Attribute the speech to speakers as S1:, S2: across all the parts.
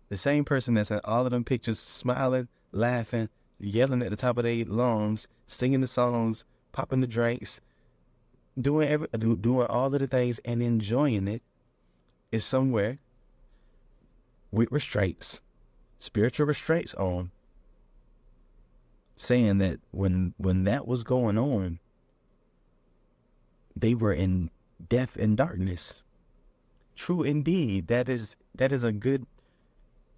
S1: The same person that's in all of them pictures smiling, laughing, yelling at the top of their lungs, singing the songs, popping the drinks, doing all of the things and enjoying it is somewhere with restraints, spiritual restraints on, saying that when that was going on, they were in death and darkness. True indeed. That is a good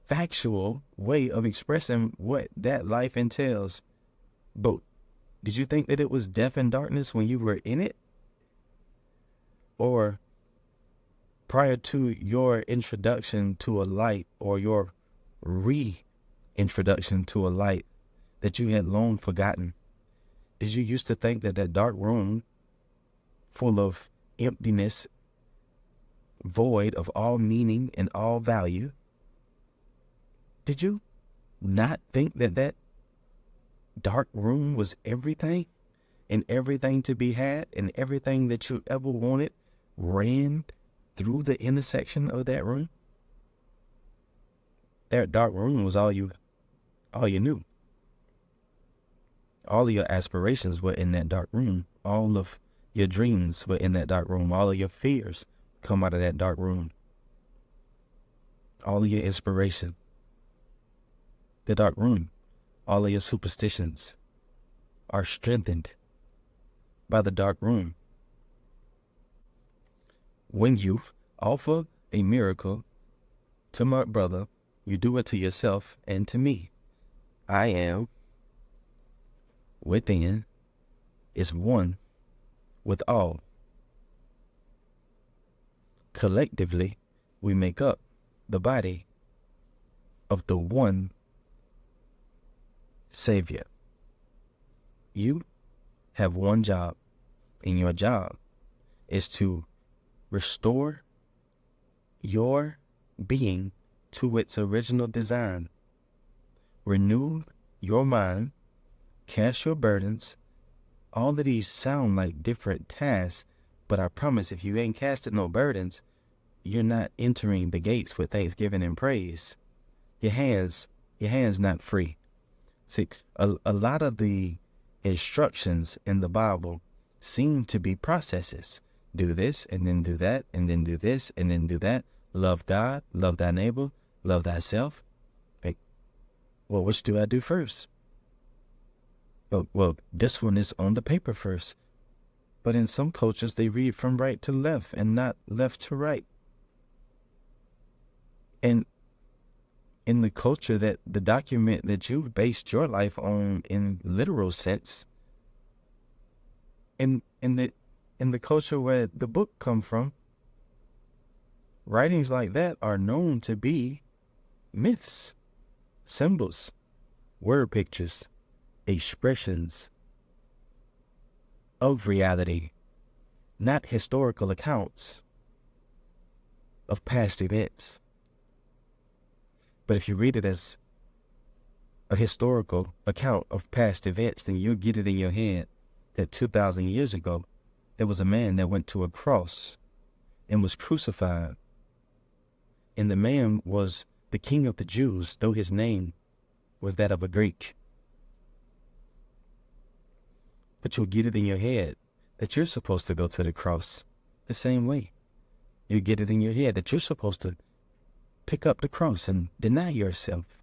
S1: factual way of expressing what that life entails. But did you think that it was death and darkness when you were in it? Or prior to your introduction to a light, or your reintroduction to a light that you had long forgotten, did you used to think that that dark room full of emptiness, void of all meaning and all value, did you not think that that dark room was everything, and everything to be had, and everything that you ever wanted ran through the intersection of that room? That dark room was all you knew. All of your aspirations were in that dark room. All of your dreams were in that dark room. All of your fears come out of that dark room. All of your inspiration, the dark room. All of your superstitions are strengthened by the dark room. When you offer a miracle to my brother, you do it to yourself and to me. I am within is one with all. Collectively, we make up the body of the one Savior. You have one job, and your job is to restore your being to its original design. Renew your mind, cast your burdens. All of these sound like different tasks, but I promise if you ain't casted no burdens, you're not entering the gates with thanksgiving and praise. Your hands not free. See, a lot of the instructions in the Bible seem to be processes. Do this, and then do that, and then do this, and then do that. Love God, love thy neighbor, love thyself. Like, well, which do I do first? Well, this one is on the paper first. But in some cultures, they read from right to left and not left to right. And in the culture that the document that you've based your life on in literal sense, in the culture where the book come from, writings like that are known to be myths, symbols, word pictures, expressions of reality, not historical accounts of past events. But if you read it as a historical account of past events, then you'll get it in your head that 2,000 years ago, there was a man that went to a cross and was crucified. And the man was the King of the Jews, though his name was that of a Greek. But you'll get it in your head that you're supposed to go to the cross the same way. You get it in your head that you're supposed to pick up the cross and deny yourself,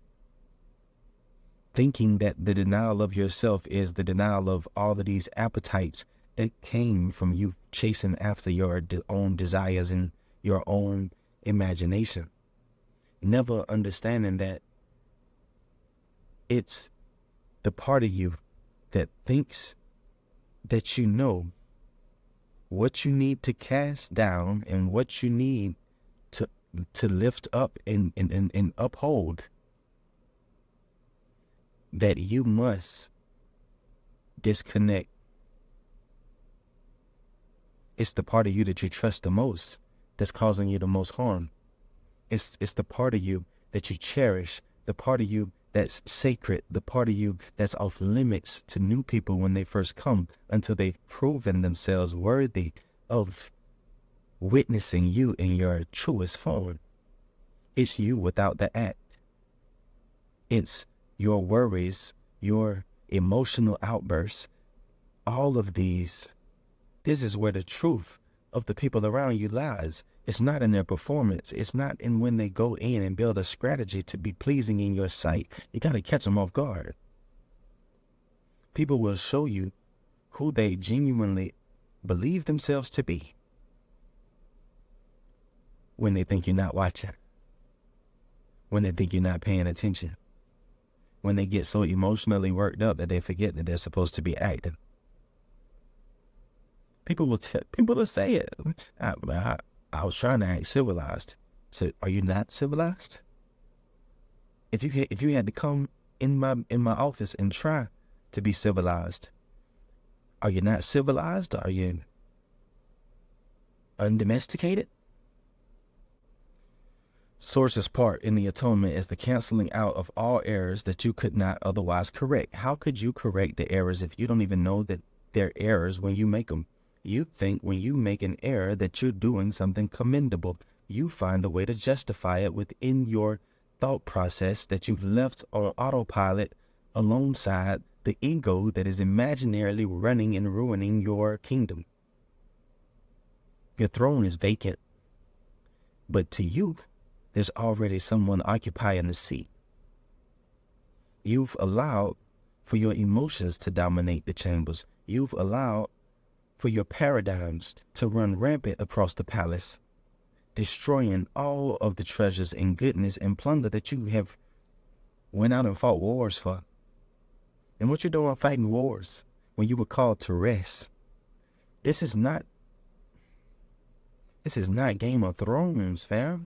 S1: thinking that the denial of yourself is the denial of all of these appetites that came from you chasing after your own desires and your own imagination, never understanding that it's the part of you that thinks that you know what you need to cast down and what you need to lift up and uphold, that you must disconnect. It's the part of you that you trust the most that's causing you the most harm. It's the part of you that you cherish, the part of you that's sacred, the part of you that's off limits to new people when they first come, until they've proven themselves worthy of witnessing you in your truest form. It's you without the act. It's your worries, your emotional outbursts, all of these. This is where the truth of the people around you lies. It's not in their performance. It's not in when they go in and build a strategy to be pleasing in your sight. You got to catch them off guard. People will show you who they genuinely believe themselves to be when they think you're not watching, when they think you're not paying attention, when they get so emotionally worked up that they forget that they're supposed to be acting. People will say it. I was trying to act civilized. So, are you not civilized? If you had to come in my office and try to be civilized, are you not civilized? Are you undomesticated? Source's part in the atonement is the canceling out of all errors that you could not otherwise correct. How could you correct the errors if you don't even know that they're errors when you make them? You think when you make an error that you're doing something commendable. You find a way to justify it within your thought process that you've left on autopilot alongside the ego that is imaginarily running and ruining your kingdom. Your throne is vacant, but to you, there's already someone occupying the seat. You've allowed for your emotions to dominate the chambers. You've allowed for your paradigms to run rampant across the palace, destroying all of the treasures and goodness and plunder that you have went out and fought wars for. And what you're doing fighting wars when you were called to rest. This is not Game of Thrones, fam.